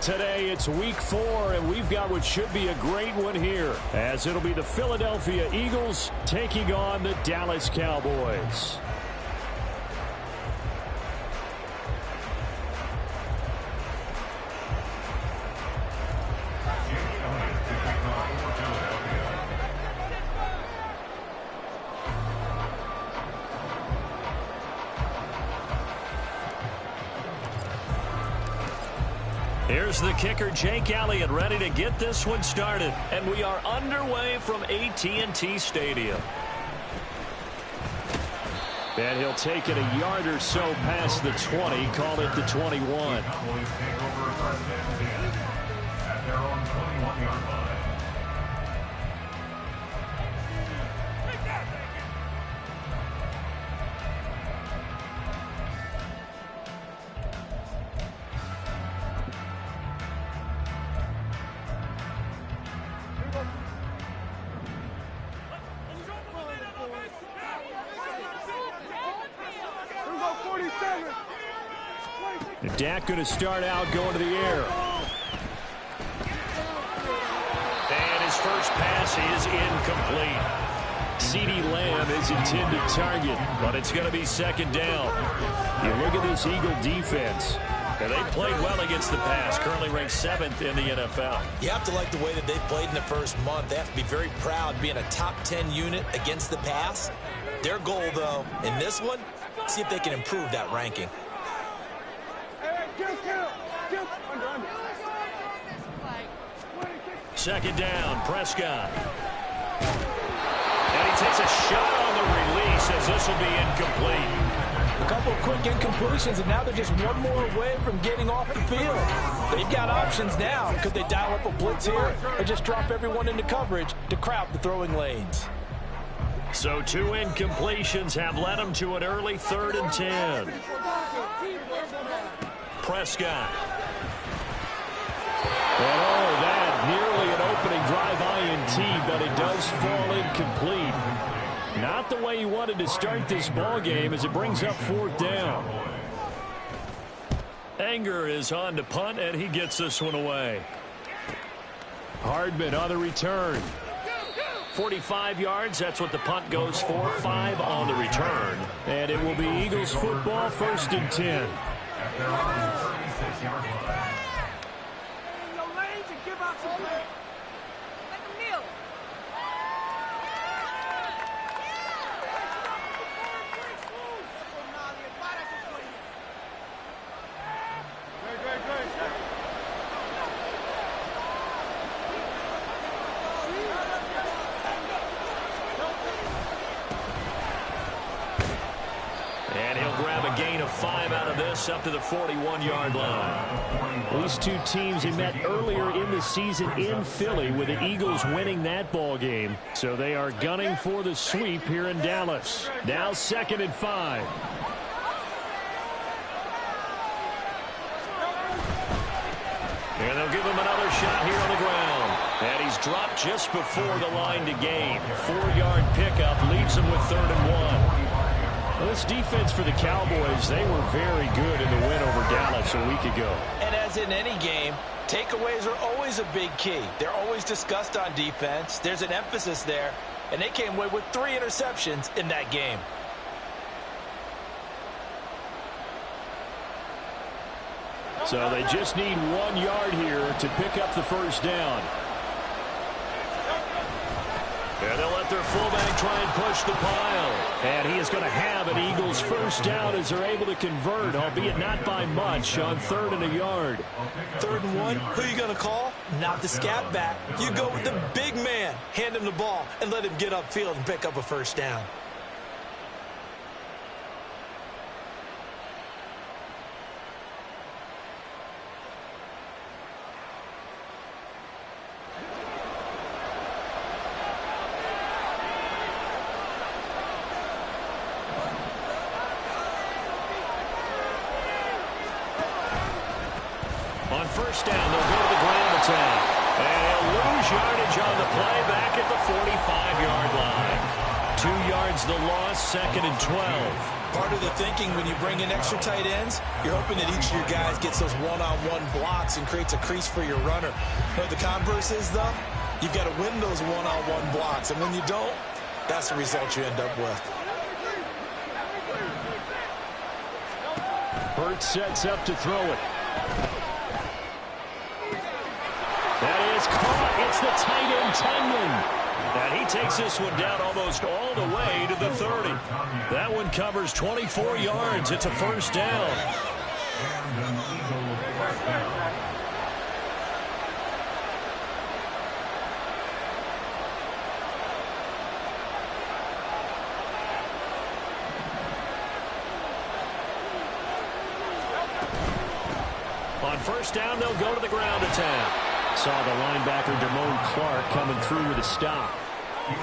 Today it's week 4, and we've got what should be a great one here, as it'll be the Philadelphia Eagles taking on the Dallas Cowboys. Here's the kicker, Jake Elliott, ready to get this one started. And we are underway from AT&T Stadium. And he'll take it a yard or so past the 20, call it the 21. At their own 21-yard line. Dak going to start out going to the air. And his first pass is incomplete. CeeDee Lamb is intended target, but it's going to be second down. You look at this Eagle defense. And they played well against the pass, currently ranked 7th in the NFL. You have to like the way that they've played in the first month. They have to be very proud being a top 10 unit against the pass. Their goal, though, in this one, see if they can improve that ranking. Second down, Prescott. And he takes a shot on the release as this will be incomplete. A couple of quick incompletions, and now they're just one more away from getting off the field. They've got options now. Could they dial up a blitz here or just drop everyone into coverage to crowd the throwing lanes? So 2 incompletions have led them to an early 3rd and 10. Prescott. And that nearly an opening drive INT, but it does fall incomplete. Not the way he wanted to start this ball game as it brings up 4th down. Anger is on to punt, and he gets this one away. Hardman on the return. 45 yards, that's what the punt goes for. 5 on the return. And it will be Eagles football, 1st and 10. Gain of 5 out of this up to the 41-yard line. These two teams have met earlier in the season in Philly with the Eagles winning that ball game. So they are gunning for the sweep here in Dallas. Now 2nd and 5. And they'll give him another shot here on the ground. And he's dropped just before the line to gain. 4-yard pickup leaves him with 3rd and 1. Well, this defense for the Cowboys, they were very good in the win over Dallas a week ago. And as in any game, takeaways are always a big key. They're always discussed on defense. There's an emphasis there, and they came away with 3 interceptions in that game. So they just need 1 yard here to pick up the 1st down. And they'll let their fullback try and push the pile. And he is going to have an Eagles 1st down as they're able to convert, albeit not by much, on 3rd and a yard. 3rd and 1, who are you going to call? Not the scat back. You go with the big man. Hand him the ball and let him get upfield and pick up a 1st down. On 1st down, they'll go to the ground attack. And they'll lose yardage on the play back at the 45-yard line. 2 yards the loss, 2nd and 12. Part of the thinking when you bring in extra tight ends, you're hoping that each of your guys gets those one-on-one blocks and creates a crease for your runner. But the converse is, though, you've got to win those one-on-one blocks. And when you don't, that's the result you end up with. Burt sets up to throw it. That is caught. It's the tight end, Tangling. And he takes this one down almost all the way to the 30. That one covers 24 yards. It's a first down. On first down, they'll go to the ground attack. Saw the linebacker, Damone Clark, coming through with a stop.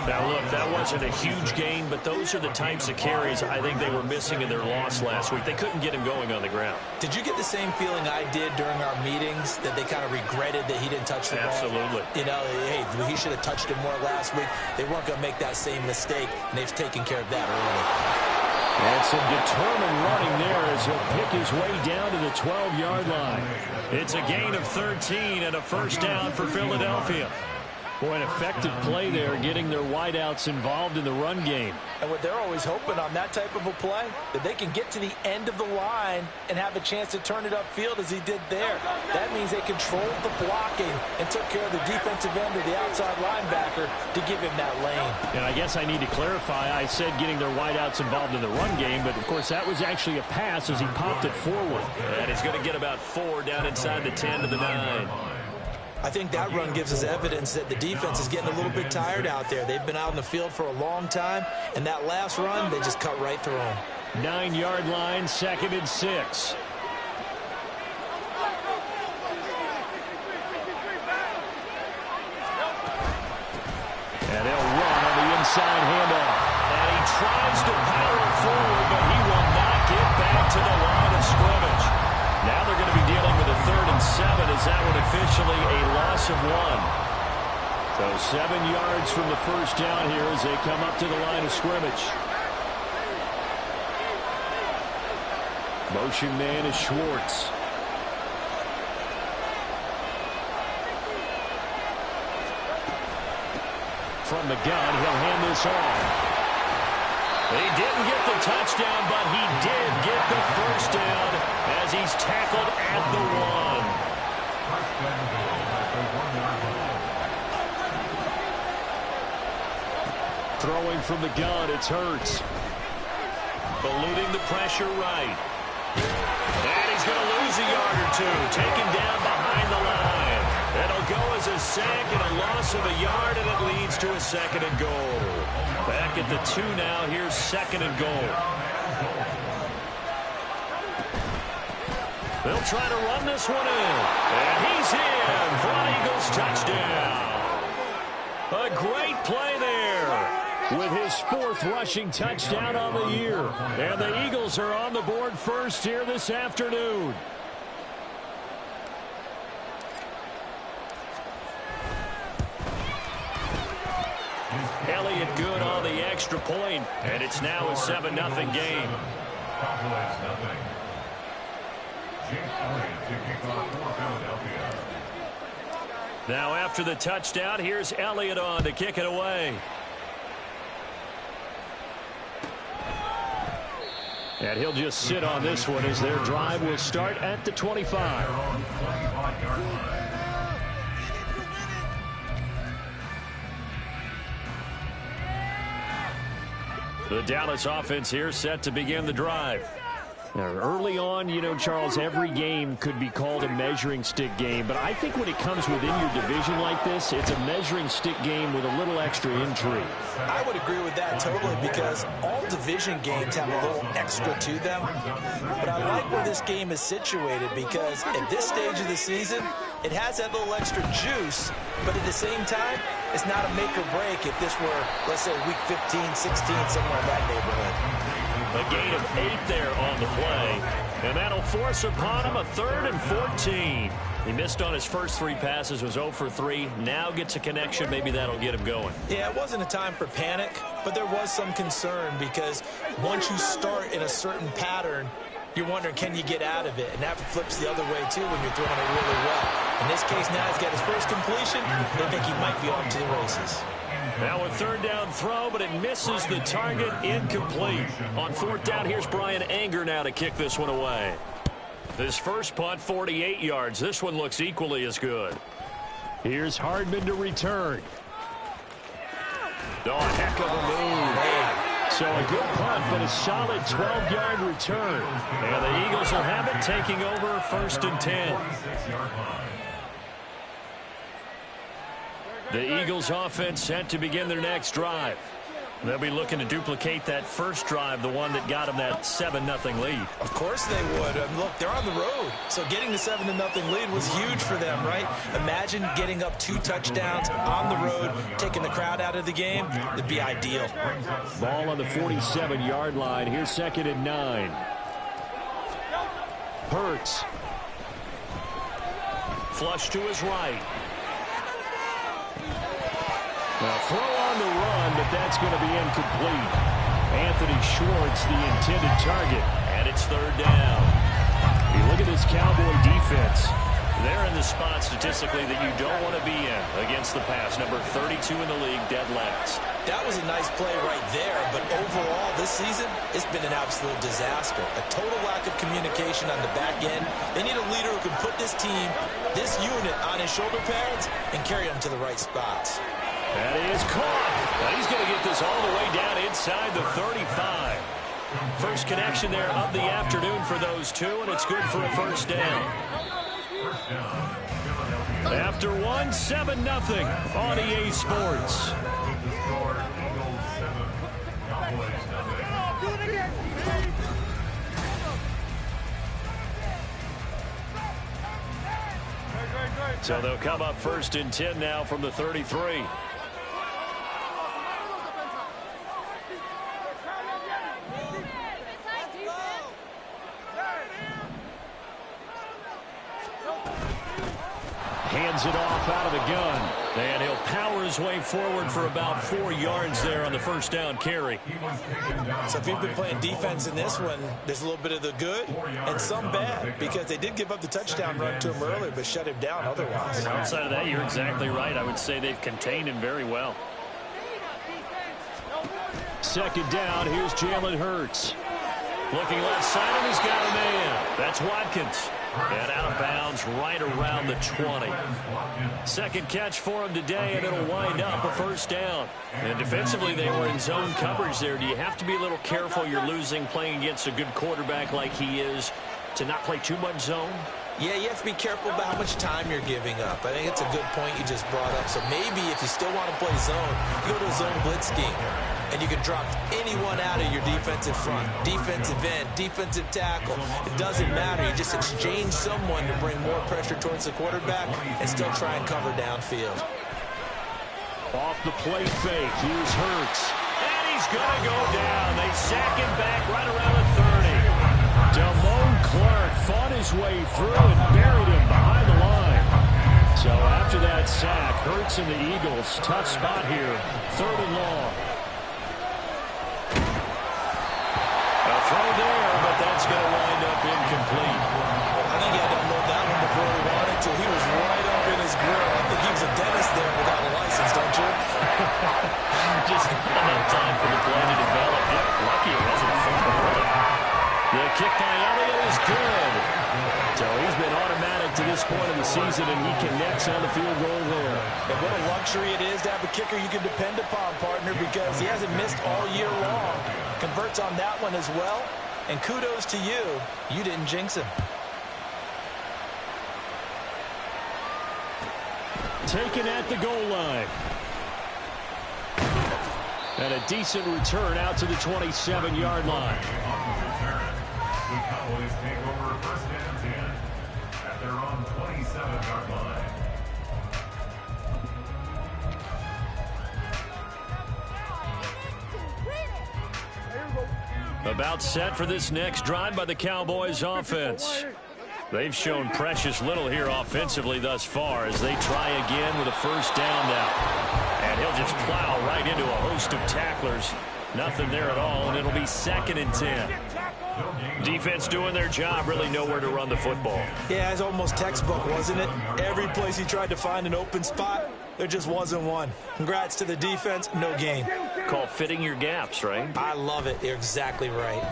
Now, look, that wasn't a huge gain, but those are the types of carries I think they were missing in their loss last week. They couldn't get him going on the ground. Did you get the same feeling I did during our meetings, that they kind of regretted that he didn't touch the ball? Absolutely. You know, hey, he should have touched it more last week. They weren't going to make that same mistake, and they've taken care of that early. And some determined running there as he'll pick his way down to the 12-yard line. It's a gain of 13 and a first down for Philadelphia. Boy, an effective play there, getting their wideouts involved in the run game. And what they're always hoping on that type of a play, that they can get to the end of the line and have a chance to turn it upfield as he did there. That means they controlled the blocking and took care of the defensive end of the outside linebacker to give him that lane. And I guess I need to clarify, I said getting their wideouts involved in the run game, but of course that was actually a pass as he popped it forward. And he's going to get about 4 down inside the 10 to the 9. I think that run gives us evidence that the defense is getting a little bit tired out there. They've been out in the field for a long time, and that last run, they just cut right through them. 9-yard line, 2nd and 6. And they'll run on the inside handoff. And he tries to power forward, but he will not get back to the line of scrimmage. Now they're going to be dealing with a 3rd and 7 as that one officially a loss of 1. So 7 yards from the first down here as they come up to the line of scrimmage. Motion man is Schwartz. From the gun, he'll hand this off. He didn't get the touchdown, but he did get the first down as he's tackled at the 1. Throwing from the gun, it's Hurts. Eluding the pressure right. And he's going to lose a yard or 2. Taken down behind the line. It'll go as a sack and a loss of a yard, and it leads to a 2nd and goal. Back at the 2 now. Here's 2nd and goal. They'll try to run this one in. And he's in for an Eagles touchdown. A great play there with his 4th rushing touchdown on the year. And the Eagles are on the board first here this afternoon. Elliott good on the extra point, and it's now a 7-0 game. Now after the touchdown, here's Elliott on to kick it away. And he'll just sit on this one as their drive will start at the 25. The Dallas offense here set to begin the drive. Now, early on, you know, Charles, every game could be called a measuring stick game. But I think when it comes within your division like this, it's a measuring stick game with a little extra intrigue. I would agree with that totally, because all division games have a little extra to them. But I like where this game is situated, because at this stage of the season, it has that little extra juice. But at the same time, it's not a make or break if this were, let's say, week 15, 16, somewhere in that neighborhood. A gain of 8 there on the play. And that'll force upon him a 3rd and 14. He missed on his first 3 passes, was 0 for 3. Now gets a connection. Maybe that'll get him going. Yeah, it wasn't a time for panic, but there was some concern because once you start in a certain pattern, you're wondering, can you get out of it? And that flips the other way, too, when you're throwing it really well. In this case, now he's got his first completion. They think he might be off to the races. Now a 3rd down throw, but it misses the target, incomplete. On 4th down, here's Brian Anger now to kick this one away. This first punt, 48 yards. This one looks equally as good. Here's Hardman to return. Oh, heck of a move. So a good punt, but a solid 12-yard return. And the Eagles will have it, taking over 1st and 10. The Eagles offense set to begin their next drive. They'll be looking to duplicate that first drive, the one that got them that 7-0 lead. Of course they would. Look, they're on the road, so getting the 7-0 lead was huge for them, right? Imagine getting up 2 touchdowns on the road, taking the crowd out of the game. It'd be ideal. Ball on the 47-yard line. Here's 2nd and 9. Hurts. Flush to his right. Now throw on the run, but that's going to be incomplete. Anthony Schwartz, the intended target, and it's 3rd down. You look at this Cowboy defense. They're in the spot statistically that you don't want to be in against the pass. Number 32 in the league, dead last. That was a nice play right there, but overall this season, it's been an absolute disaster. A total lack of communication on the back end. They need a leader who can put this team, this unit, on his shoulder pads and carry them to the right spots. That is caught. Now he's going to get this all the way down inside the 35. First connection there of the afternoon for those two, and it's good for a 1st down. After one, 7-0 on EA Sports. So they'll come up 1st and 10 now from the 33. Hands it off out of the gun. And he'll power his way forward for about 4 yards there on the 1st down carry. So if you've been playing defense in this one, there's a little bit of the good and some bad, because they did give up the touchdown run to him earlier but shut him down otherwise. And outside of that, you're exactly right. I would say they've contained him very well. 2nd down, here's Jalen Hurts. Looking left side, and he's got a man. That's Watkins. And out of bounds right around the 20. 2nd catch for him today, and it'll wind up a 1st down. And defensively, they were in zone coverage there. Do you have to be a little careful? You're losing playing against a good quarterback like he is to not play too much zone? Yeah, you have to be careful about how much time you're giving up. I think it's a good point you just brought up. So maybe if you still want to play zone, you go to a zone blitz scheme. And you can drop anyone out of your defensive front, defensive end, defensive tackle. It doesn't matter. You just exchange someone to bring more pressure towards the quarterback and still try and cover downfield. Off the play fake. Here's Hurts. And he's going to go down. They sack him back right around the 30. Damone Clark fought his way through and buried him behind the line. So after that sack, Hurts and the Eagles, tough spot here. 3rd and long. Throw there, but that's going to wind up incomplete. I think he had to unload that one before he wanted to. He was right up in his grill. I think he was a dentist there without a license, don't you? Just not enough time for the play to develop. Lucky it wasn't fumble. The kick by Elliott is good. So he's been automatic to this point of the season, and he connects on the field goal there. And what a luxury it is to have a kicker you can depend upon, partner, because he hasn't missed all year long. Converts on that one as well. And kudos to you. You didn't jinx him. Taken at the goal line. And a decent return out to the 27-yard line. The Cowboys take over 1st and 10 at their own 27-yard line. About set for this next drive by the Cowboys offense. They've shown precious little here offensively thus far as they try again with a first down now. And he'll just plow right into a host of tacklers. Nothing there at all, and it'll be 2nd and 10. Defense doing their job, really nowhere to run the football. Yeah, it's almost textbook, wasn't it? Every place he tried to find an open spot, there just wasn't one. Congrats to the defense, no gain. Called fitting your gaps, right? I love it. You're exactly right.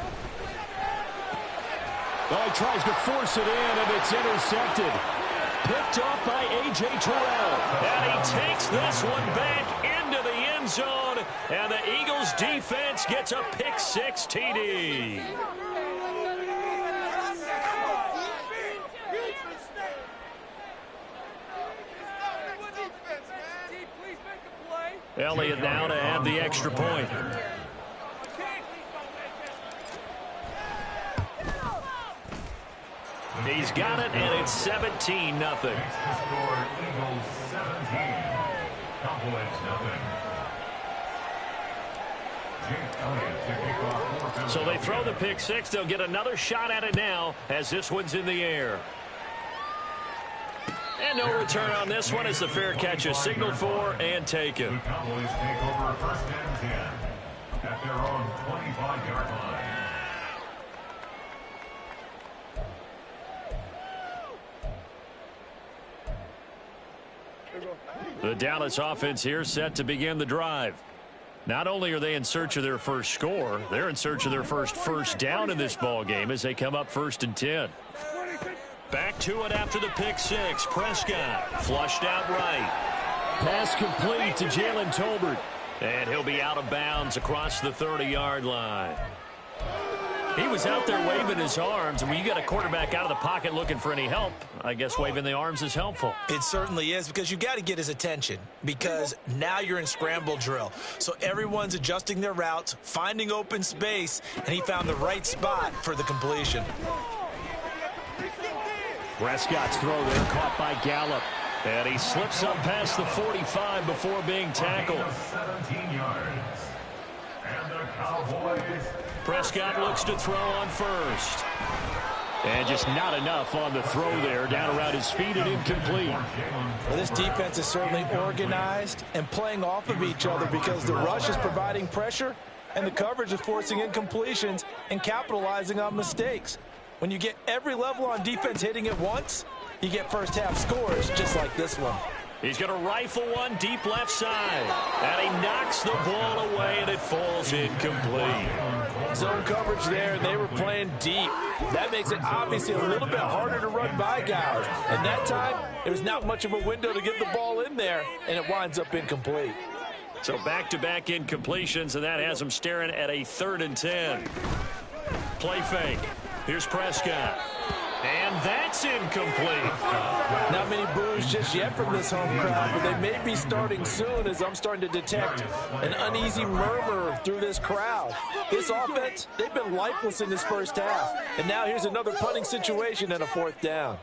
Oh, he tries to force it in, and it's intercepted. Picked off by A.J. Terrell. And he takes this one back into the end zone, and the Eagles defense gets a pick-6 TD. Elliott now to add the extra point. He's got it, and it's 17-0. Eagles 17, Cowboys 0. So they throw the pick-6. They'll get another shot at it now as this one's in the air. And no return on this one as the fair catch is signaled for and taken. The Cowboys take over 1st and 10 at their own 25-yard line. The Dallas offense here set to begin the drive. Not only are they in search of their first score, they're in search of their first down in this ball game as they come up 1st and 10. Back to it after the pick-6. Prescott flushed out right. Pass complete to Jalen Tolbert. And he'll be out of bounds across the 30-yard line. He was out there waving his arms, and when you got a quarterback out of the pocket looking for any help, I guess waving the arms is helpful. It certainly is, because you got to get his attention, because now you're in scramble drill. So everyone's adjusting their routes, finding open space, and he found the right spot for the completion. Prescott's throw there caught by Gallup. And he slips up past the 45 before being tackled. 17 yards. And the Cowboys. Prescott looks to throw on first. And just not enough on the throw there. Down around his feet and incomplete. Well, this defense is certainly organized and playing off of each other because the rush is providing pressure and the coverage is forcing incompletions and capitalizing on mistakes. When you get every level on defense hitting at once, you get first half scores just like this one. He's going to rifle one deep left side. And he knocks the ball away, and it falls incomplete. Zone coverage there, and they were playing deep. That makes it obviously a little bit harder to run by guys. And that time, there was not much of a window to get the ball in there, and it winds up incomplete. So back-to-back incompletions, and that has him staring at a 3rd and 10. Play fake. Here's Prescott. And that's incomplete. Not many boos just yet from this home crowd, but they may be starting soon as I'm starting to detect an uneasy murmur through this crowd. This offense, they've been lifeless in this first half. And now here's another punting situation and a 4th down.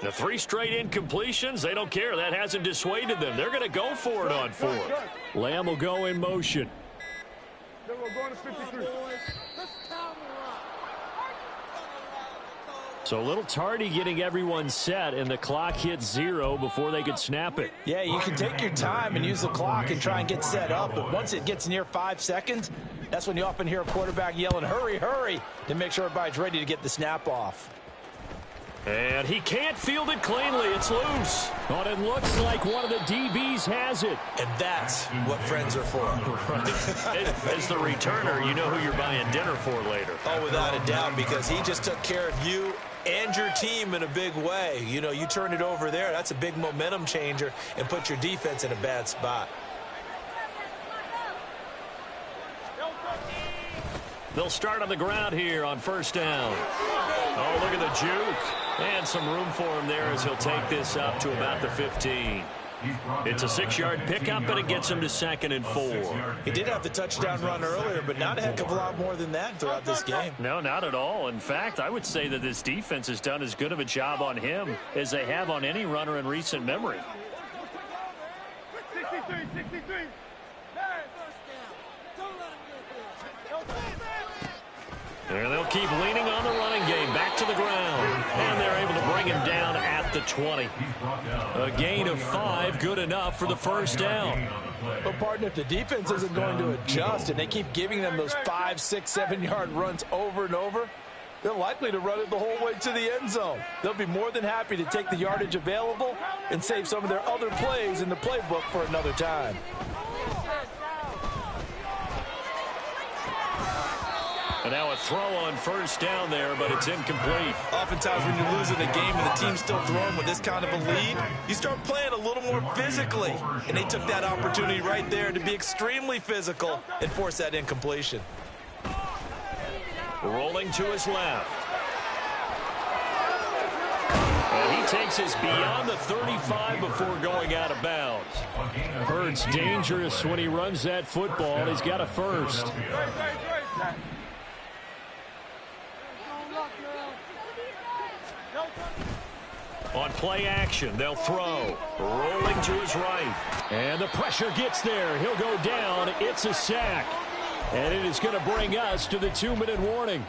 The 3 straight incompletions, they don't care. That hasn't dissuaded them. They're going to go for it on 4th. Lamb will go in motion. So a little tardy getting everyone set, and the clock hits 0 before they could snap it. Yeah, you can take your time and use the clock and try and get set up, but once it gets near 5 seconds, that's when you often hear a quarterback yelling, hurry, hurry, to make sure everybody's ready to get the snap off. And he can't field it cleanly. It's loose. But it looks like one of the DBs has it. And that's what friends are for. As the returner, you know who you're buying dinner for later. Oh, without a doubt, because he just took care of you and your team in a big way. You know, you turn it over there, that's a big momentum changer and put your defense in a bad spot. They'll start on the ground here on 1st down. Oh, look at the juke. And some room for him there as he'll take this up to about the 15. It's a 6-yard pickup, and it gets him to 2nd and 4. He did have the touchdown run earlier, but not a heck of a lot more than that throughout this game. No, not at all. In fact, I would say that this defense has done as good of a job on him as they have on any runner in recent memory. 63. And they'll keep leaning on the running game. Back to the ground. And they're able to bring him down at the 20. A gain of 5, good enough for the first down. But, partner, if the defense isn't going to adjust and they keep giving them those 5, 6, 7-yard runs over and over, they're likely to run it the whole way to the end zone. They'll be more than happy to take the yardage available and save some of their other plays in the playbook for another time. And now a throw on first down there, but it's incomplete. Oftentimes when you're losing a game and the team's still throwing with this kind of a lead, you start playing a little more physically. And they took that opportunity right there to be extremely physical and force that incompletion. Rolling to his left. And he takes us beyond the 35 before going out of bounds. Hurts dangerous when he runs that football. He's got a first. On play action, they'll throw. Rolling to his right. And the pressure gets there. He'll go down. It's a sack. And it is going to bring us to the 2-minute warning.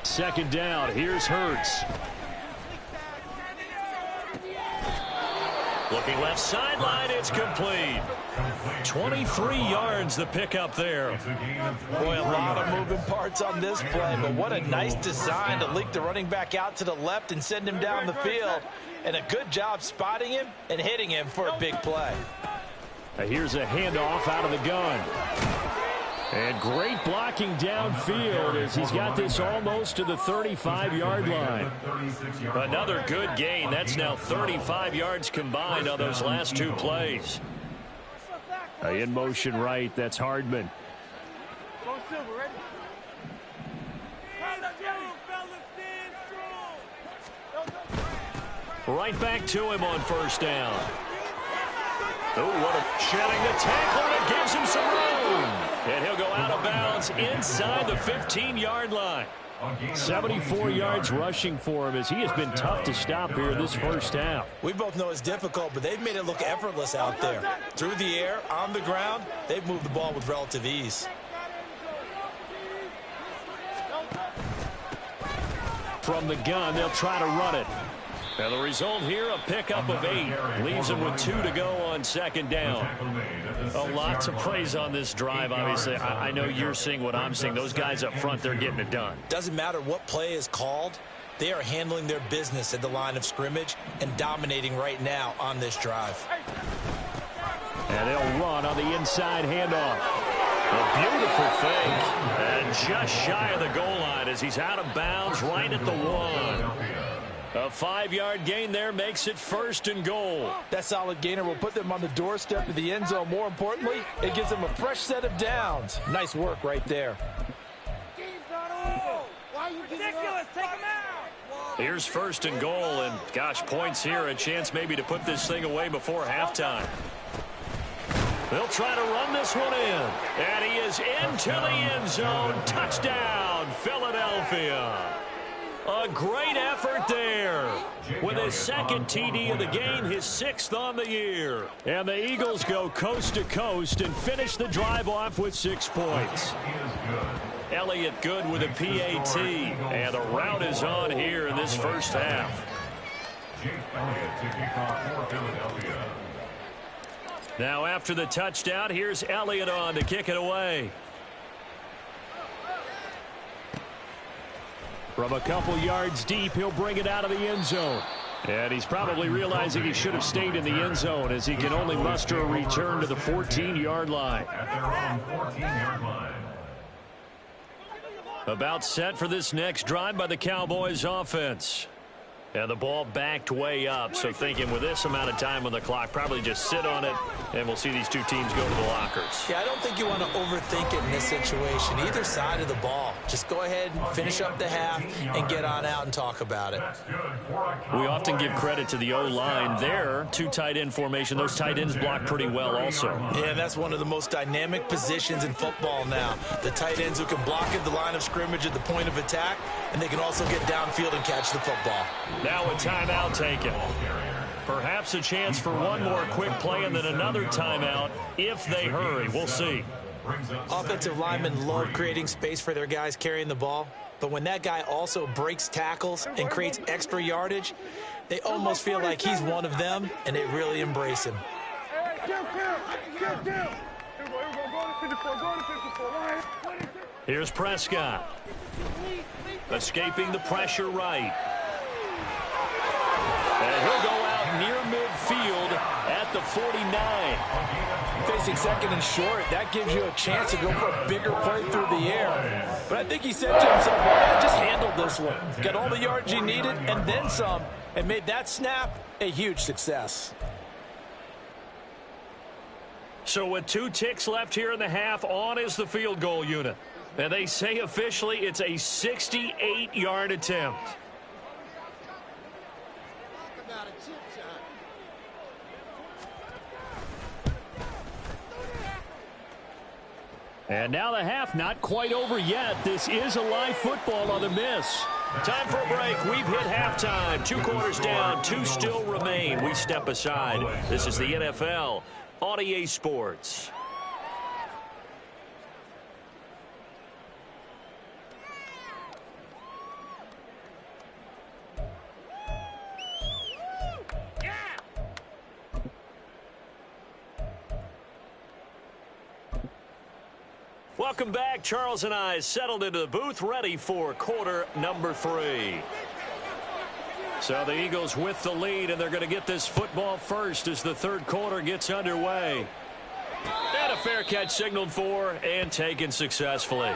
Second down. Here's Hurts. Looking left sideline, it's complete. 23 yards the pickup there. Boy, a lot of moving parts on this play, but what a nice design to leak the running back out to the left and send him down the field. And a good job spotting him and hitting him for a big play. Here's a handoff out of the gun. And great blocking downfield as he's got this almost to the 35-yard line. Another good gain. That's now 35 yards combined on those last 2 plays. In motion right, that's Hardman. Right back to him on first down. Oh, what a shedding the tackle, and it gives him some room. And he'll go out of bounds inside the 15-yard line. 74 yards rushing for him as he has been tough to stop here this first half. We both know it's difficult, but they've made it look effortless out there. Through the air, on the ground, they've moved the ball with relative ease. From the gun, they'll try to run it. And the result here, a pickup of 8. Leaves him with 2 to go on second down. Lots of praise on this drive, obviously. I know you're seeing what I'm seeing. Those guys up front, they're getting it done. Doesn't matter what play is called. They are handling their business at the line of scrimmage and dominating right now on this drive. And they'll run on the inside handoff. A beautiful fake. And just shy of the goal line as he's out of bounds right at the 1. A 5-yard gain there makes it 1st and goal. That solid gainer will put them on the doorstep of the end zone. More importantly, it gives them a fresh set of downs. Nice work right there. Here's 1st and goal, and gosh, points here, a chance maybe to put this thing away before halftime. They'll try to run this one in, and he is into the end zone. Touchdown, Philadelphia. A great effort there. With his 2nd TD of the game, his 6th on the year. And the Eagles go coast to coast and finish the drive off with 6 points. Elliott good with a PAT. And the route is on here in this first half. Now after the touchdown, here's Elliott on to kick it away. From a couple yards deep, he'll bring it out of the end zone. And he's probably realizing he should have stayed in the end zone as he can only muster a return to the 14-yard line. About set for this next drive by the Cowboys offense. And the ball backed way up, so thinking with this amount of time on the clock, probably just sit on it, and we'll see these two teams go to the lockers. Yeah, I don't think you want to overthink it in this situation. Either side of the ball. Just go ahead and finish up the half and get on out and talk about it. We often give credit to the O-line there. Two tight end formation. Those tight ends block pretty well also. Yeah, that's one of the most dynamic positions in football now. The tight ends who can block at the line of scrimmage at the point of attack, and they can also get downfield and catch the football. Now a timeout taken. Perhaps a chance for one more quick play and then another timeout if they hurry. We'll see. Offensive linemen love creating space for their guys carrying the ball, but when that guy also breaks tackles and creates extra yardage, they almost feel like he's one of them, and they really embrace him. Here's Prescott. Escaping the pressure right. And he'll go out near midfield at the 49. Facing second and short, that gives you a chance to go for a bigger play through the air. But I think he said to himself, well, just handle this one. Got all the yards he needed and then some, and made that snap a huge success. So with 2 ticks left here in the half, on is the field goal unit. And they say officially it's a 68-yard attempt. And now the half not quite over yet. This is a live football on the miss. Time for a break. We've hit halftime. 2 quarters down, 2 still remain. We step aside. This is the NFL on EA Sports. Welcome back. Charles and I settled into the booth, ready for quarter number 3. So the Eagles with the lead, and they're going to get this football first as the third quarter gets underway. And a fair catch signaled for and taken successfully.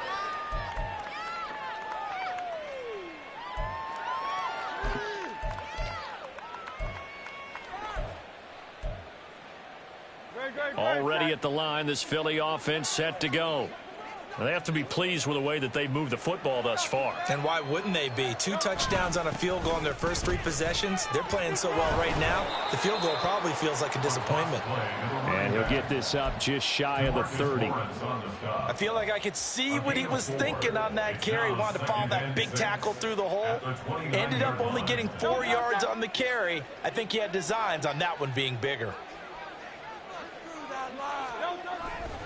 Already at the line, this Philly offense set to go. They have to be pleased with the way that they've moved the football thus far. And why wouldn't they be? 2 touchdowns on a field goal in their first 3 possessions. They're playing so well right now, the field goal probably feels like a disappointment. And he'll get this up just shy of the 30. I feel like I could see what he was thinking on that carry. Wanted to follow that big tackle through the hole. Ended up only getting 4 yards on the carry. I think he had designs on that one being bigger.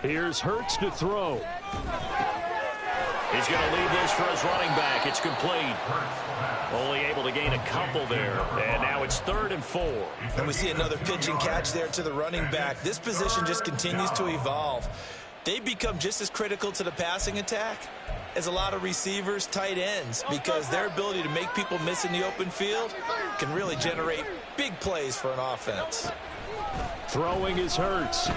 Here's Hurts to throw. He's going to leave this for his running back. It's complete. Only able to gain a couple there. And now it's 3rd and 4. And we see another pitch and catch there to the running back. This position just continues to evolve. They become just as critical to the passing attack as a lot of receivers, tight ends, because their ability to make people miss in the open field can really generate big plays for an offense. Throwing is Hurts.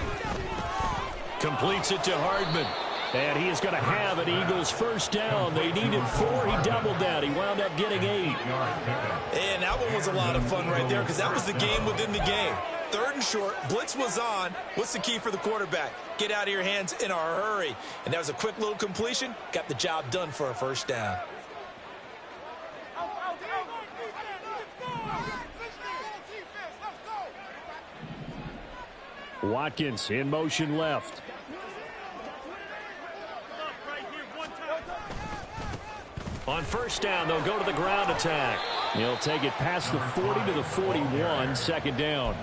Completes it to Hardman. And he is going to have an Eagles first down. They needed 4. He doubled that. He wound up getting 8. And that one was a lot of fun right there because that was the game within the game. 3rd and short. Blitz was on. What's the key for the quarterback? Get out of your hands in a hurry. And that was a quick little completion. Got the job done for a first down. Watkins in motion left. On first down, they'll go to the ground attack. He'll take it past the 40 to the 41, 2nd down.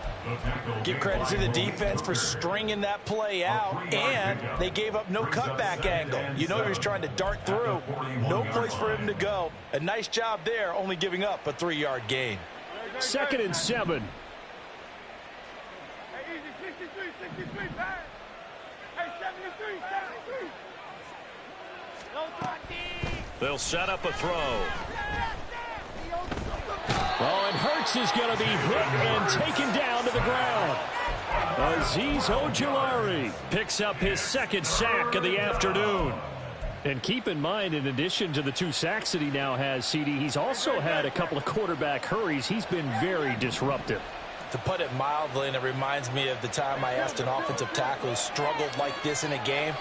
Give credit to the defense for stringing that play out, and they gave up no cutback angle. You know he was trying to dart through. No place for him to go. A nice job there, only giving up a 3-yard gain. 2nd and 7. They'll set up a throw. Oh, and Hurts is going to be hit and taken down to the ground. Azeez Ojulari picks up his 2nd sack of the afternoon. And keep in mind, in addition to the 2 sacks that he now has, CD, he's also had a couple of quarterback hurries. He's been very disruptive. To put it mildly, and it reminds me of the time I asked an offensive tackle who struggled like this in a game,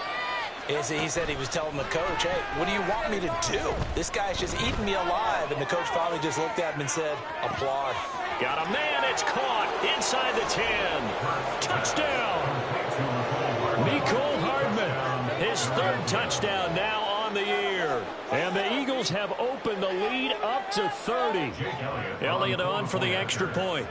is he said he was telling the coach, hey, what do you want me to do? This guy's just eating me alive. And the coach finally just looked at him and said, applaud. Got a man, it's caught inside the 10. Touchdown. Nicole Hardman, his 3rd touchdown now on the year. And the Eagles have opened the lead up to 30. Elliott on for the extra point.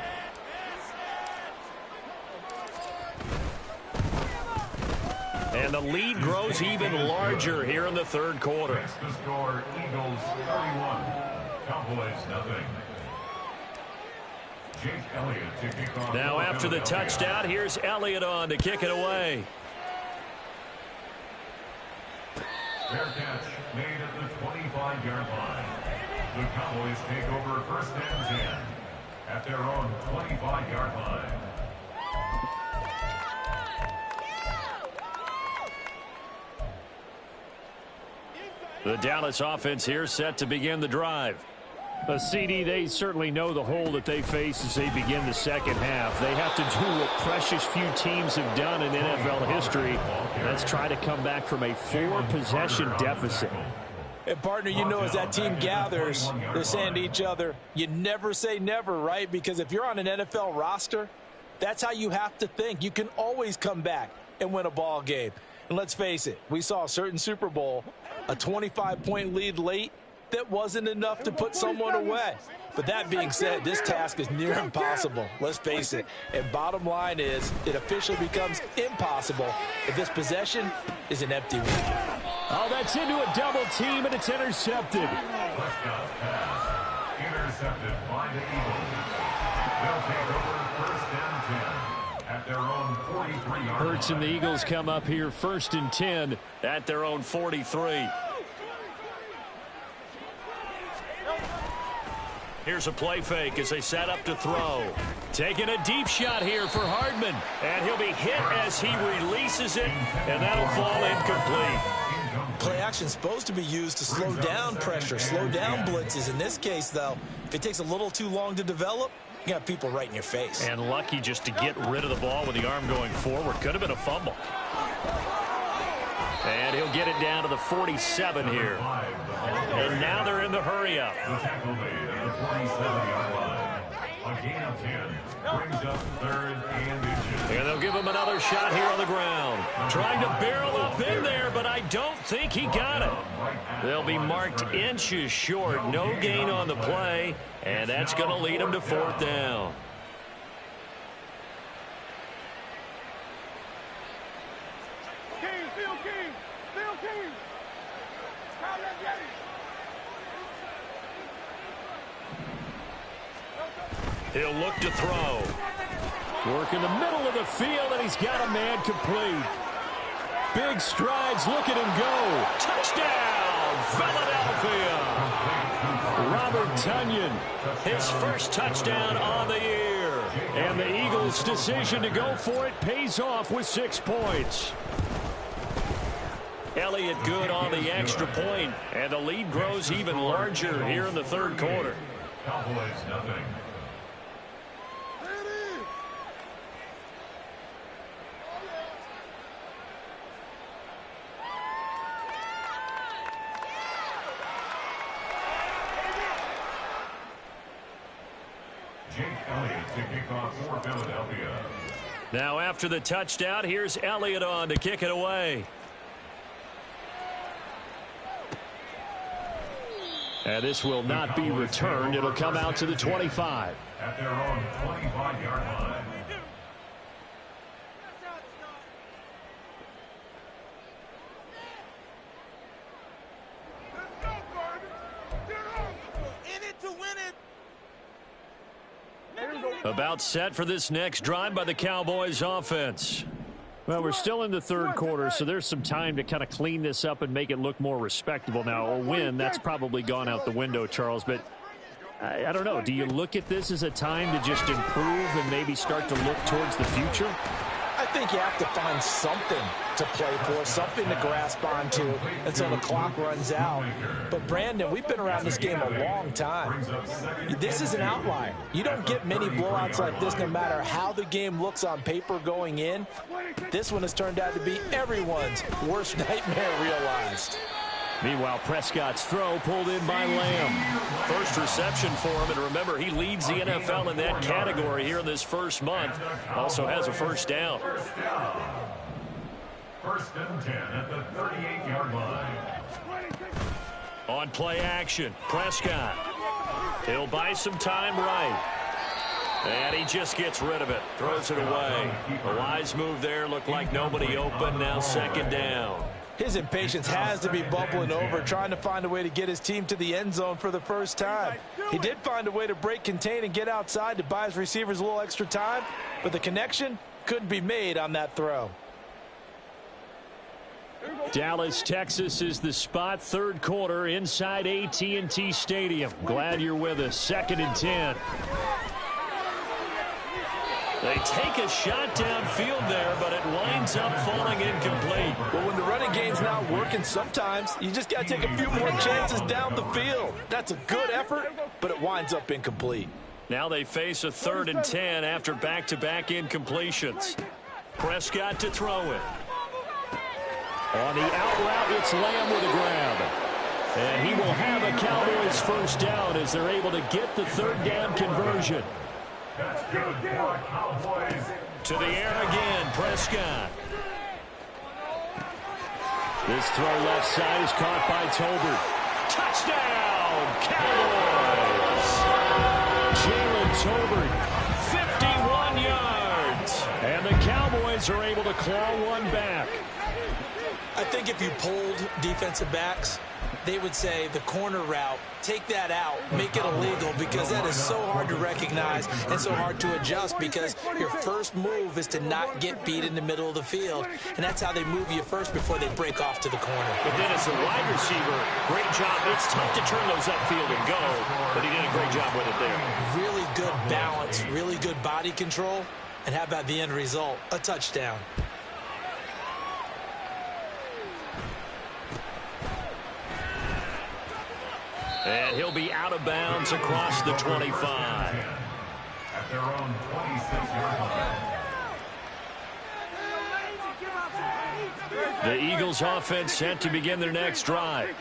And the lead grows even larger here in the 3rd quarter. The score, Eagles 31, Cowboys nothing. Jake Elliott to kick off. Now after the touchdown, here's Elliott on to kick it away. Fair catch made at the 25-yard line. The Cowboys take over 1st and 10 at their own 25-yard line. The Dallas offense here set to begin the drive. The CD, they certainly know the hole that they face as they begin the 2nd half. They have to do what precious few teams have done in NFL history. Let's try to come back from a 4-possession deficit. And, partner, you know as that team gathers, they're saying to each other, you never say never, right? Because if you're on an NFL roster, that's how you have to think. You can always come back and win a ball game. And let's face it, we saw a certain Super Bowl, a 25-point lead late, that wasn't enough to put someone away. But that being said, this task is near impossible. Let's face it. And bottom line is, it officially becomes impossible if this possession is an empty one. Oh, that's into a double team, and it's intercepted. Prescott's pass intercepted by the Eagles. They'll take over 1st and 10 at their own 43-yard line. Hurts and the Eagles come up here 1st and 10 at their own 43. Here's a play fake as they set up to throw. Taking a deep shot here for Hardman. And he'll be hit as he releases it, and that'll fall incomplete. Play action is supposed to be used to slow down pressure, slow down blitzes. In this case, though, if it takes a little too long to develop, you got people right in your face. And lucky just to get rid of the ball with the arm going forward. Could have been a fumble. And he'll get it down to the 47 here. And now they're in the hurry-up. The tackle made at the 47-yard line. A gain of 10 brings up 3rd and inches. And they'll give him another shot here on the ground. Trying to barrel up in there, but I don't think he got it. They'll be marked inches short. No gain on the play, and that's going to lead them to 4th down. He'll look to throw. Work in the middle of the field, and he's got a man complete. Big strides. Look at him go. Touchdown, Philadelphia. Robert Tonyan, his first touchdown on the year. And the Eagles' decision to go for it pays off with 6 points. Elliott good on the extra point, and the lead grows even larger here in the 3rd quarter. Cowboys nothing. Jake Elliott to kick off for Philadelphia. Now after the touchdown, here's Elliott on to kick it away. And this will not be returned. It'll come out to the 25. At their own 25-yard line. About set for this next drive by the Cowboys offense. Well, we're still in the 3rd quarter, so there's some time to kind of clean this up and make it look more respectable. Now, a win, that's probably gone out the window, Charles, but I don't know. Do you look at this as a time to just improve and maybe start to look towards the future? I think you have to find something to play for, something to grasp onto until the clock runs out. But, Brandon, we've been around this game a long time. This is an outlier. You don't get many blowouts like this no matter how the game looks on paper going in. This one has turned out to be everyone's worst nightmare realized. Meanwhile, Prescott's throw pulled in by Lamb. First reception for him, and remember, he leads the NFL in that category here in this first month. Also has a first down. First and 10 at the 38-yard line. On play action, Prescott. He'll buy some time right. And he just gets rid of it. Throws it away. A wise move there. Looked like nobody open. Now second down. His impatience has to be bubbling over, trying to find a way to get his team to the end zone for the first time. He did find a way to break contain and get outside to buy his receivers a little extra time, but the connection couldn't be made on that throw. Dallas, Texas is the spot. Third quarter inside AT&T Stadium. Glad you're with us. Second and 10. They take a shot downfield there, but it winds up falling incomplete. Well, when the running game's not working, sometimes you just got to take a few more chances down the field. That's a good effort, but it winds up incomplete. Now they face a third and 10 after back-to-back incompletions. Prescott to throw it. On the out route, it's Lamb with a grab. And he will have a Cowboys first down as they're able to get the third down conversion. That's good for Cowboys. To the air again, Prescott. This throw left side is caught by Tolbert. Touchdown, Cowboys! Jalen Tolbert, 51 yards. And the Cowboys are able to claw one back. I think if you polled defensive backs, they would say the corner route, take that out, make it illegal, because that is so hard to recognize and so hard to adjust, because your first move is to not get beat in the middle of the field, and that's how they move you first before they break off to the corner. But then as a wide receiver, great job. It's tough to turn those upfield and go, but he did a great job with it there. Really good balance, really good body control, and how about the end result? A touchdown. And he'll be out of bounds across the 25. At their own 26-yard line. The Eagles offense set to begin their next drive.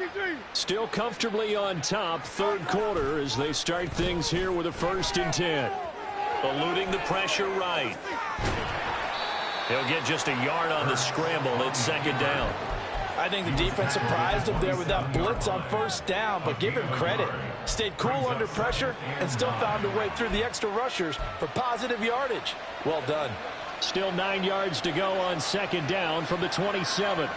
Still comfortably on top, third quarter, as they start things here with a first and 10. Eluding the pressure right. He'll get just a yard on the scramble. It's second down. I think the defense surprised him there with that blitz on first down, but give him credit. Stayed cool under pressure and still found a way through the extra rushers for positive yardage. Well done. Still 9 yards to go on second down from the 27.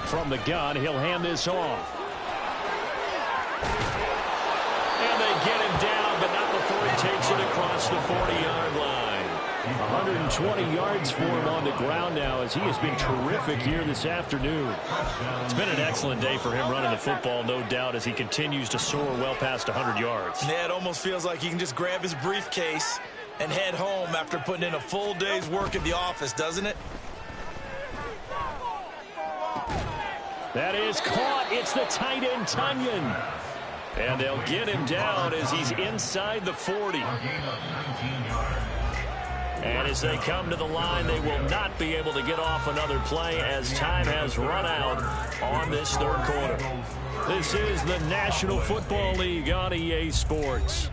From the gun, he'll hand this off. And they get him down, but not before he takes it across the 40-yard line. 120 yards for him on the ground now, as he has been terrific here this afternoon. It's been an excellent day for him running the football, no doubt, as he continues to soar well past 100 yards. Yeah, it almost feels like he can just grab his briefcase and head home after putting in a full day's work at the office, doesn't it? That is caught. It's the tight end, Tunyon. And they'll get him down as he's inside the 40. And as they come to the line, they will not be able to get off another play as time has run out on this third quarter. This is the National Football League on EA Sports.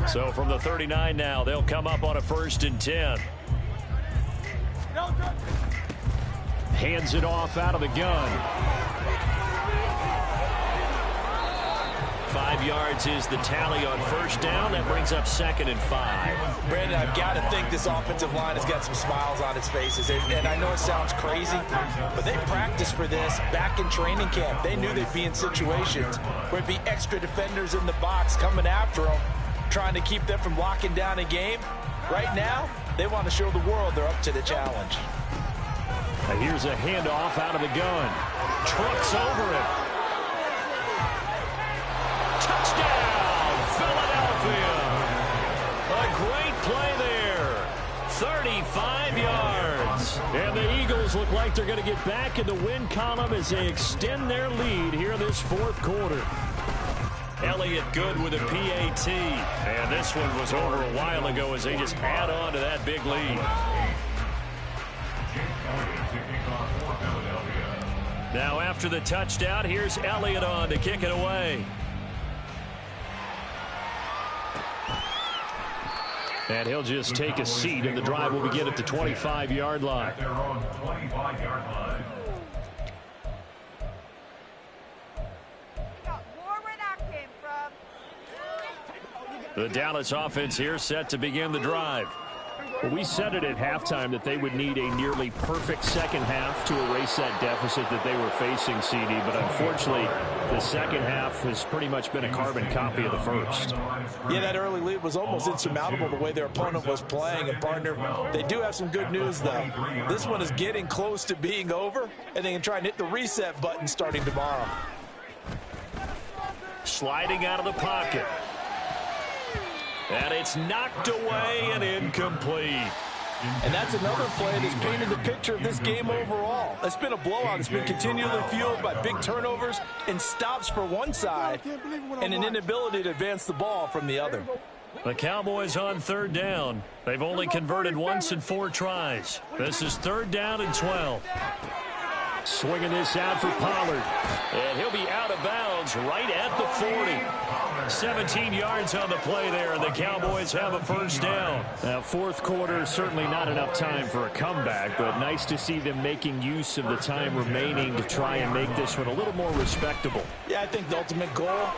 So from the 39 now, they'll come up on a first and 10. Hands it off out of the gun. 5 yards is the tally on first down. That brings up second and 5. Brandon, I've got to think this offensive line has got some smiles on its faces. And I know it sounds crazy, but they practiced for this back in training camp. They knew they'd be in situations where it'd be extra defenders in the box coming after them, trying to keep them from locking down a game. Right now, They want to show the world they're up to the challenge. Here's a handoff out of the gun. Trucks over it. Touchdown, Philadelphia. A great play there. 35 yards. And the Eagles look like they're going to get back in the win column as they extend their lead here in this fourth quarter. Elliott good with a PAT. And this one was over a while ago as they just add on to that big lead. Now after the touchdown, here's Elliott on to kick it away. And he'll just take a seat, and the drive will begin at the 25-yard line. Their own 25-yard line. The Dallas offense here set to begin the drive. Well, we said it at halftime that they would need a nearly perfect second half to erase that deficit that they were facing, CD. But unfortunately, the second half has pretty much been a carbon copy of the first. Yeah, that early lead was almost insurmountable the way their opponent was playing. And, partner, they do have some good news, though. This one is getting close to being over, and they can try and hit the reset button starting tomorrow. Sliding out of the pocket. And it's knocked away and incomplete. And that's another play that's painted the picture of this game overall. It's been a blowout. It's been continually fueled by big turnovers and stops for one side and an inability to advance the ball from the other. The Cowboys on third down. They've only converted once in 4 tries. This is 3rd down and 12. Swinging this out for Pollard. And he'll be out of bounds right at the 40. 17 yards on the play there, and the Cowboys have a first down. Now, fourth quarter, certainly not enough time for a comeback, but nice to see them making use of the time remaining to try and make this one a little more respectable. Yeah, I think the ultimate goal,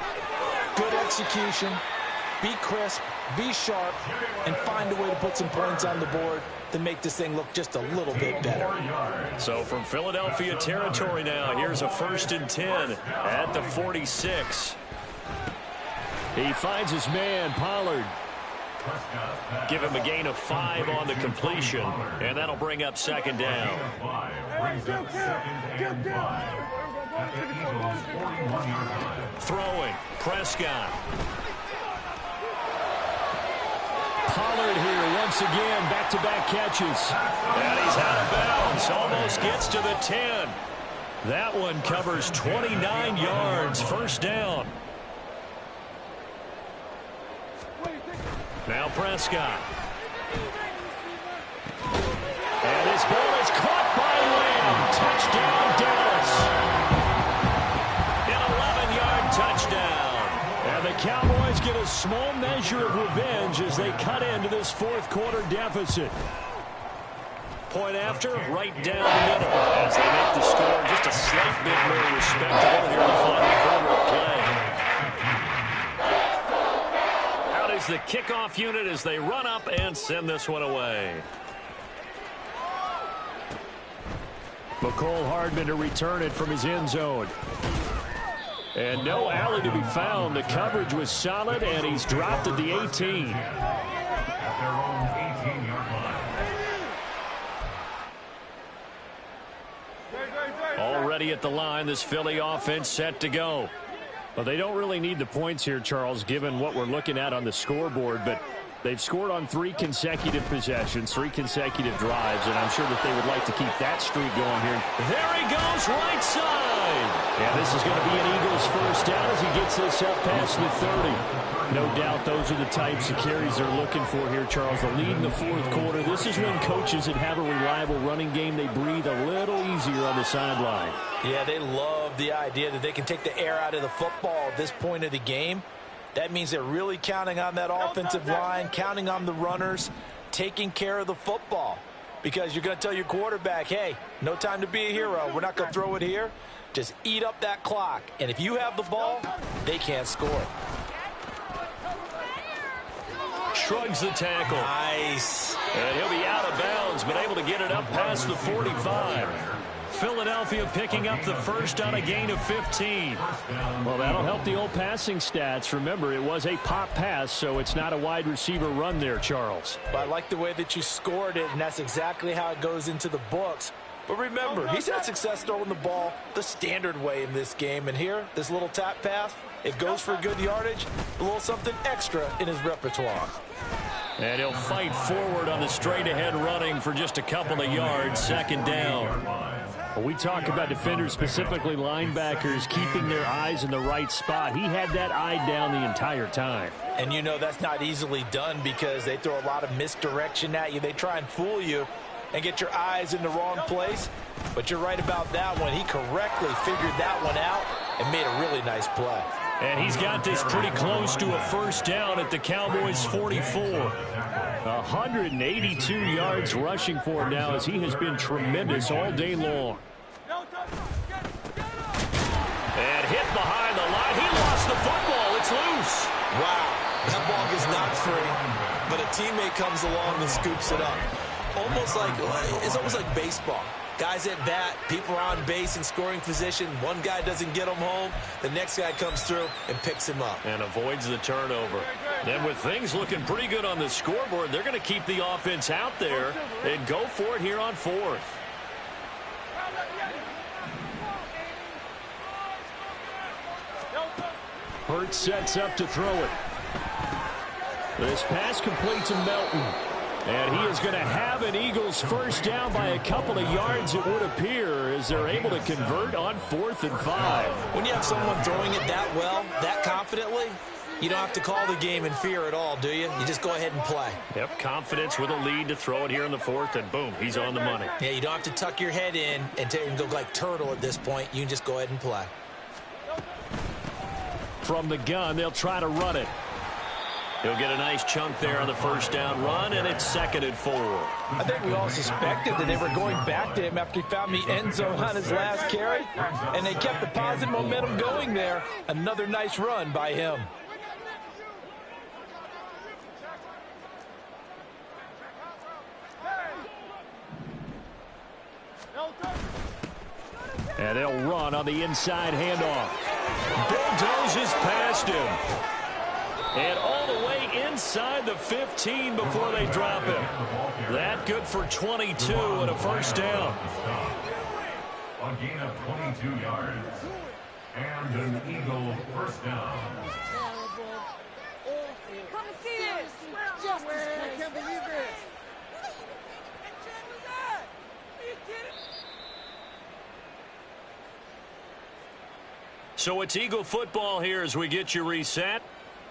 good execution, be crisp, be sharp, and find a way to put some points on the board to make this thing look just a little bit better. So from Philadelphia territory now, here's a 1st and 10 at the 46. He finds his man, Pollard. Give him a gain of 5 on the completion, and that'll bring up 2nd down. Throwing, Prescott. Pollard here once again, back-to-back catches. And he's out of bounds, almost gets to the 10. That one covers 29 yards, 1st down. Now Prescott. And his ball is caught by Lamb. Touchdown, Dallas. An 11-yard touchdown. And the Cowboys get a small measure of revenge as they cut into this fourth quarter deficit. Point after, right down the middle as they make the score just a slight bit more respectable here in the final quarter of play. The kickoff unit as they run up and send this one away. McCole Hardman to return it from his end zone. And no alley to be found. The coverage was solid, and he's dropped at the 18. Already at the line, this Philly offense set to go. Well, they don't really need the points here, Charles, given what we're looking at on the scoreboard, but they've scored on 3 consecutive possessions, 3 consecutive drives, and I'm sure that they would like to keep that streak going here. There he goes, right side. And this is going to be an Eagles first down as he gets this up past the 30. No doubt those are the types of carries they're looking for here, Charles. The lead in the fourth quarter. This is when coaches that have a reliable running game, they breathe a little easier on the sideline. Yeah, they love the idea that they can take the air out of the football at this point of the game. That means they're really counting on that offensive line, counting on the runners, taking care of the football. Because you're going to tell your quarterback, hey, no time to be a hero. We're not going to throw it here. Just eat up that clock. And if you have the ball, they can't score. Shrugs the tackle. Nice. And he'll be out of bounds, but able to get it up past the 45. Philadelphia picking up the first on a gain of 15. Well, that'll help the old passing stats. Remember, it was a pop pass, so it's not a wide receiver run there, Charles. Well, I like the way that you scored it, and that's exactly how it goes into the books. But remember, he's had success throwing the ball the standard way in this game. And here, this little tap pass, it goes for good yardage, a little something extra in his repertoire. And he'll fight forward on the straight-ahead running for just a couple of yards, second down. Well, we talk about defenders, specifically linebackers, keeping their eyes in the right spot. He had that eye down the entire time. And you know that's not easily done because they throw a lot of misdirection at you. They try and fool you and get your eyes in the wrong place. But you're right about that one. He correctly figured that one out and made a really nice play. And he's got this pretty close to a first down at the Cowboys' 44. 182 yards rushing for him now as he has been tremendous all day long. And hit behind the line. He lost the football. It's loose. Wow, that ball gets knocked free, but a teammate comes along and scoops it up. It's almost like baseball. Guys at bat, people are on base in scoring position. One guy doesn't get him home. The next guy comes through and picks him up. And avoids the turnover. Then with things looking pretty good on the scoreboard, they're going to keep the offense out there and go for it here on fourth. Hurts sets up to throw it. This pass completes to Melton. And he is going to have an Eagles first down by a couple of yards, it would appear, as they're able to convert on 4th and 5. When you have someone throwing it that well, that confidently, you don't have to call the game in fear at all, do you? You just go ahead and play. Yep, confidence with a lead to throw it here in the 4th, and boom, he's on the money. Yeah, you don't have to tuck your head in and go like turtle at this point. You can just go ahead and play. From the gun, they'll try to run it. He'll get a nice chunk there on the first down run, and it's 2nd and 4. I think we all suspected that they were going back to him after he found the end zone on his last carry, and they kept the positive momentum going there. Another nice run by him. And they'll run on the inside handoff. Bulldozes past him. And all the way inside the 15 before they drop him. That good for 22 and a first down. A gain of 22 yards. And an Eagle first down. Come and see this. I can't believe this. So it's Eagle football here as we get you reset.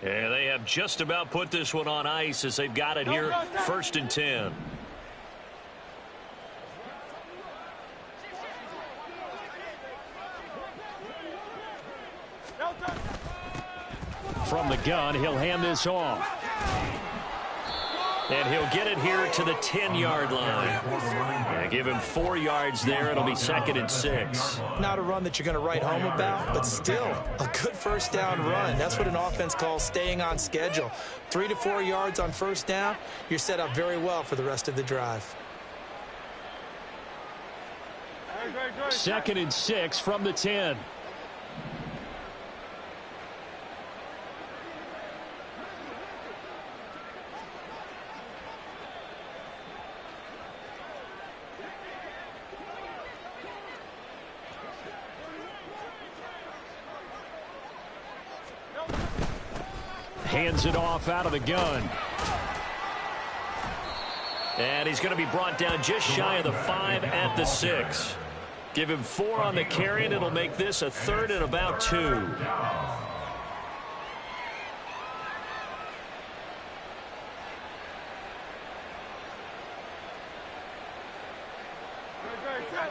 And they have just about put this one on ice as they've got it here, 1st and 10. From the gun, he'll hand this off. And he'll get it here to the 10-yard line. And give him 4 yards there. It'll be 2nd and 6. Not a run that you're going to write home about, but still a good first down run. That's what an offense calls staying on schedule. 3 to 4 yards on first down, you're set up very well for the rest of the drive. 2nd and 6 from the 10. Hands it off out of the gun. And he's going to be brought down just shy of the 5 at the 6. Give him 4 on the carry, and it'll make this a 3rd and about 2.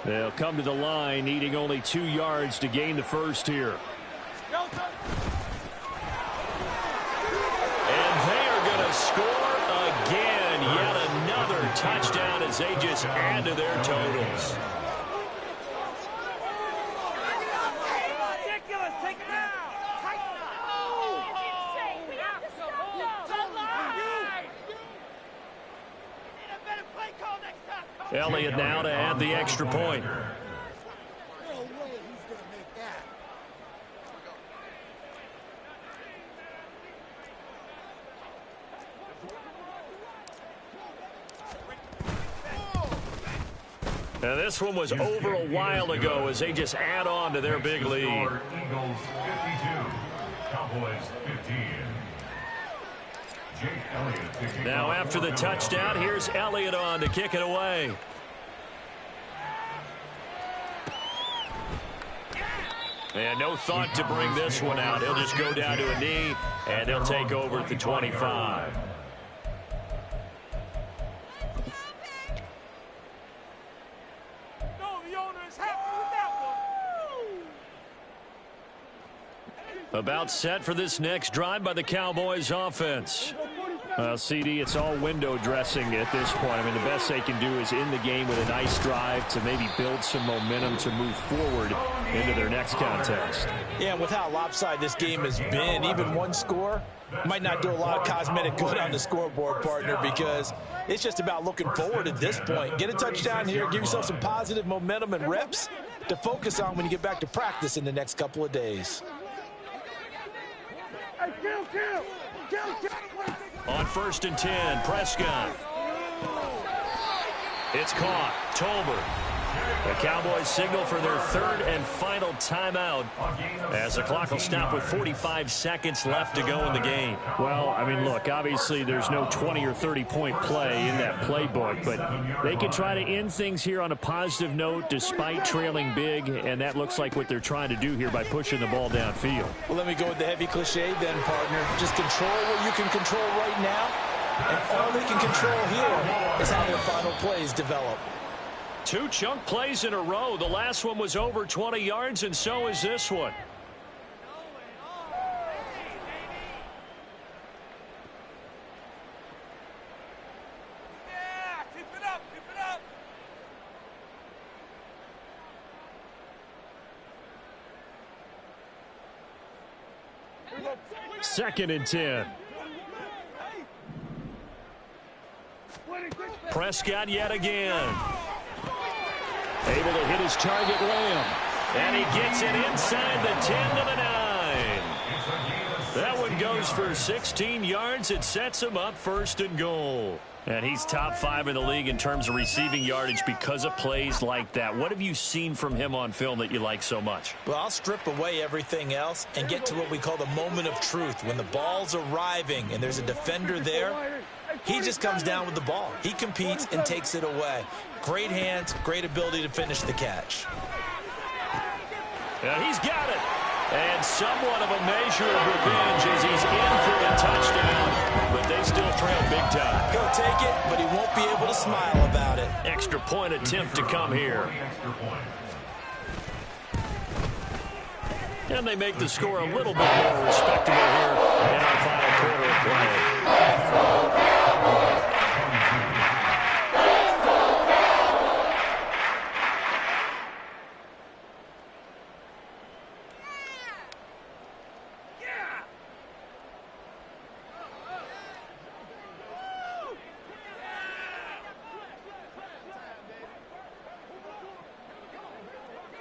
They'll come to the line, needing only 2 yards to gain the first here. Score again. Yet another touchdown as they just add to their totals. Ridiculous. Take it down. Elliott now to add the extra point. Now, this one was over a while ago as they just add on to their big lead. Eagles 52, Cowboys 15. Jake Elliott. Now, after the touchdown, here's Elliott on to kick it away. And no thought to bring this one out. He'll just go down to a knee, and he'll take over at the 25. About set for this next drive by the Cowboys offense. CD, it's all window dressing at this point. I mean, the best they can do is in the game with a nice drive to maybe build some momentum to move forward into their next contest. Yeah, with how lopsided this game has been, even one score might not do a lot of cosmetic good on the scoreboard, partner, because it's just about looking forward at this point. Get a touchdown here, give yourself some positive momentum and reps to focus on when you get back to practice in the next couple of days. On 1st and 10, Prescott. It's caught. Tolbert. The Cowboys signal for their third and final timeout as the clock will stop with 45 seconds left to go in the game. Well, I mean, look, obviously there's no 20 or 30-point play in that playbook, but they can try to end things here on a positive note despite trailing big, and that looks like what they're trying to do here by pushing the ball downfield. Well, let me go with the heavy cliche then, partner. Just control what you can control right now, and all they can control here is how their final plays develop. 2 chunk plays in a row. The last one was over 20 yards, and so is this one. Yeah, keep it up, keep it up. 2nd and 10. Prescott yet again. Able to hit his target, Lamb. And he gets it inside the 10 to the 9. That one goes for 16 yards. It sets him up 1st and goal. And he's top 5 in the league in terms of receiving yardage because of plays like that. What have you seen from him on film that you like so much? Well, I'll strip away everything else and get to what we call the moment of truth. When the ball's arriving and there's a defender there, he just comes down with the ball. He competes and takes it away. Great hands, great ability to finish the catch. And he's got it. And somewhat of a measure of revenge as he's in for the touchdown, but they still trail big time. Go take it, but he won't be able to smile about it. Extra point attempt to come here. And they make the score a little bit more respectable here in our final quarter of play.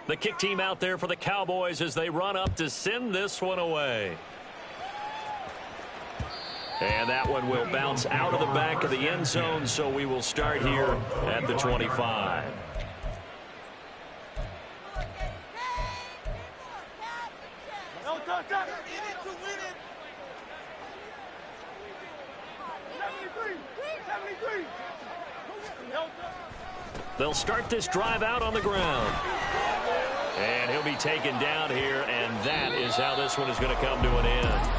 The kick team out there for the Cowboys as they run up to send this one away. And that one will bounce out of the back of the end zone, so we will start here at the 25. They'll start this drive out on the ground. And he'll be taken down here, and that is how this one is going to come to an end.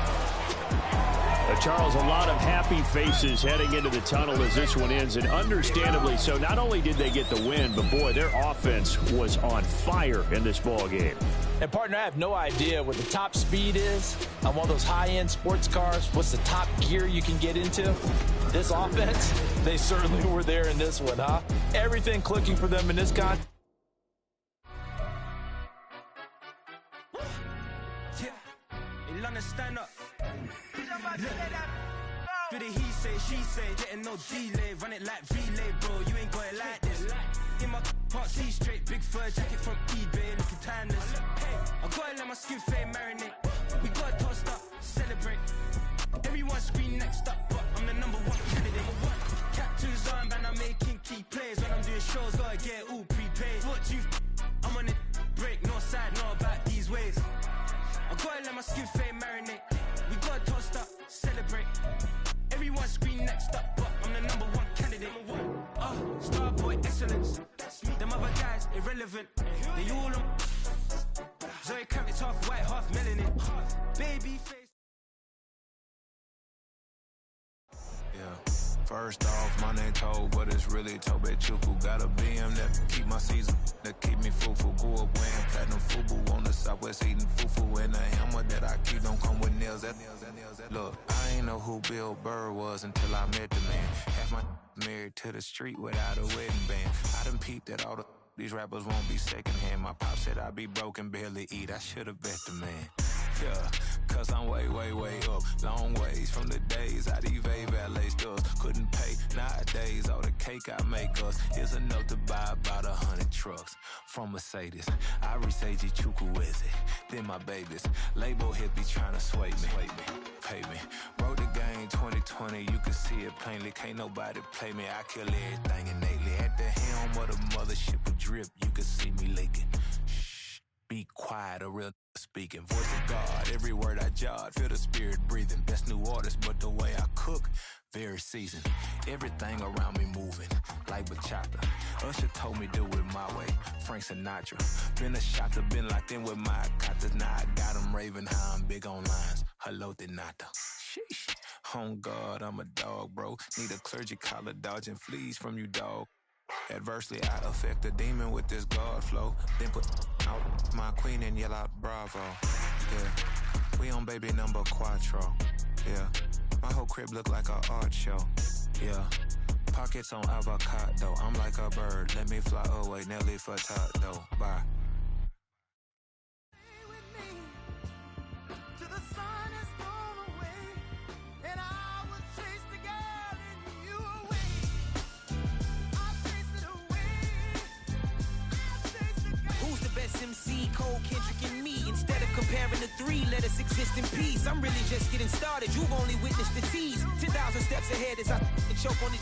Charles, a lot of happy faces heading into the tunnel as this one ends, and understandably so. Not only did they get the win, but boy, their offense was on fire in this ball game. And partner, I have no idea what the top speed is on one of those high-end sports cars. What's the top gear you can get into? This offense, they certainly were there in this one, huh? Everything clicking for them in this contest. Stand up. Do the he say, she say, getting no delay, run it like relay, bro. You ain't got it like this. In my can't see straight, big fur jacket from eBay, looking timeless. Hey, I gotta let my skin fade marinate. We gotta toast up, celebrate. Everyone scream next up, but I'm the #1 candidate. Captain's arm, and I'm making key plays when I'm doing shows, gotta get all prepaid. What you I'm on it, break, no side, not about these ways. I gotta let my skin fade marinate. We gotta toast up, celebrate. Everyone scream next up, but I'm the #1 candidate. Star boy excellence. Them other guys irrelevant. They all on Zoe Camp, it's half white, half melanin. Baby face. Yeah. First off, my name Toad, but it's really Tobe Chuku. Got a BM that keep my season, that keep me fufu. Grew up wearing platinum fubu on the southwest, eating fufu. And a hammer that I keep don't come with nails. Look, I ain't know who Bill Burr was until I met the man. Half my married to the street without a wedding band. I done peeped that all these rappers won't be secondhand. My pop said I'd be broken, barely eat. I should've bet the man. Yeah, cause I'm way, way, way up. Long ways from the days I evade valet stores. Couldn't pay nowadays. All the cake I make us is enough to buy about 100 trucks from Mercedes. I resage Chukwueze, then my babies. Label hit be trying to sway me, pay me. Wrote the game 2020, you can see it plainly. Can't nobody play me, I kill everything innately. At the helm of the mothership with drip, you can see me leaking. Shh, be quiet, a real speaking. Voice of God, every word I jot, feel the spirit breathing. Best new artist, but the way I cook, very seasoned. Everything around me moving, like bachata. Usher told me do it my way, Frank Sinatra. Been a shotter, been locked in with my katas. Now I got them raving how I'm big on lines. Hello, Denata. Sheesh. On God, I'm a dog, bro. Need a clergy collar, dodging fleas from you, dog. Adversely, I affect a demon with this God flow. Then put out my queen and yell out bravo. Yeah, we on baby number quattro. Yeah, my whole crib look like a art show. Yeah, pockets on avocado. I'm like a bird. Let me fly away, Nelly Furtado. Bye. MC, Cole, Kendrick, and me. Instead of comparing the three, let us exist in peace. I'm really just getting started. You've only witnessed the tease. 10,000 steps ahead as I choke on it.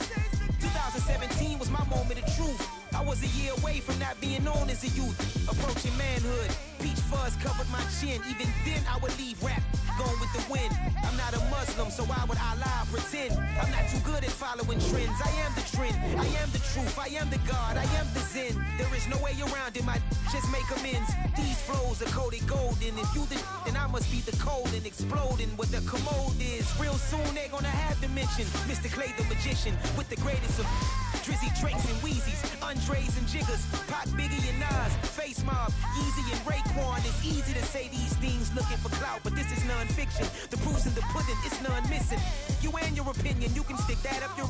2017 was my moment of truth. I was a year away from not being known as a youth. Approaching manhood. Peach fuzz covered my chin. Even then, I would leave rap going with the wind. I'm not a Muslim, so why would Allah pretend? I'm not too good at following trends. I am the trend. I am the truth. I am the God. I am the Zen. There is no way around it. My just make amends. These flows are coated golden. If you the then I must be the cold and exploding what the commode is. Real soon they're gonna have to mention Mr. Clay the magician with the greatest of Drizzy, Drakes, and Wheezies, Andres and Jiggers, Pac, Biggie, and Nas, Face Mob, Yeezy, and Raekwon. It's easy to say these things looking for clout, but this is non-fiction. The proof's in the pudding, it's none missing. You and your opinion, you can stick that up your...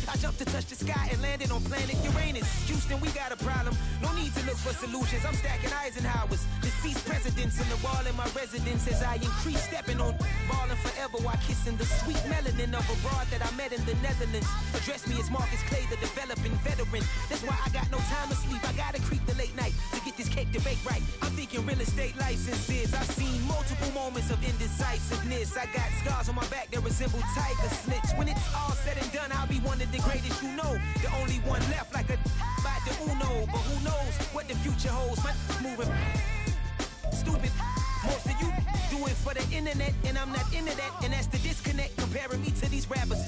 I jumped to touch the sky and landed on planet Uranus. Houston, we got a problem. No need to look for solutions. I'm stacking Eisenhower's. Deceased presidents in the wall in my residence as I increase stepping on balling forever while kissing the sweet melanin of a broad that I met in the Netherlands. Address me as Marcus Clay, the developing veteran. That's why I got no time to sleep. I gotta creep the late night to get this cake to bake right. I'm thinking real estate licenses. I've seen multiple moments of indecisiveness. I got scars on my back that resemble tiger slits. When it's all said and done, I'll be one of the greatest you know. The only one left like a by the Uno. But who knows what the future holds. My moving stupid. Most of you do it for the internet, and I'm not into that. And that's the disconnect comparing me to these rappers.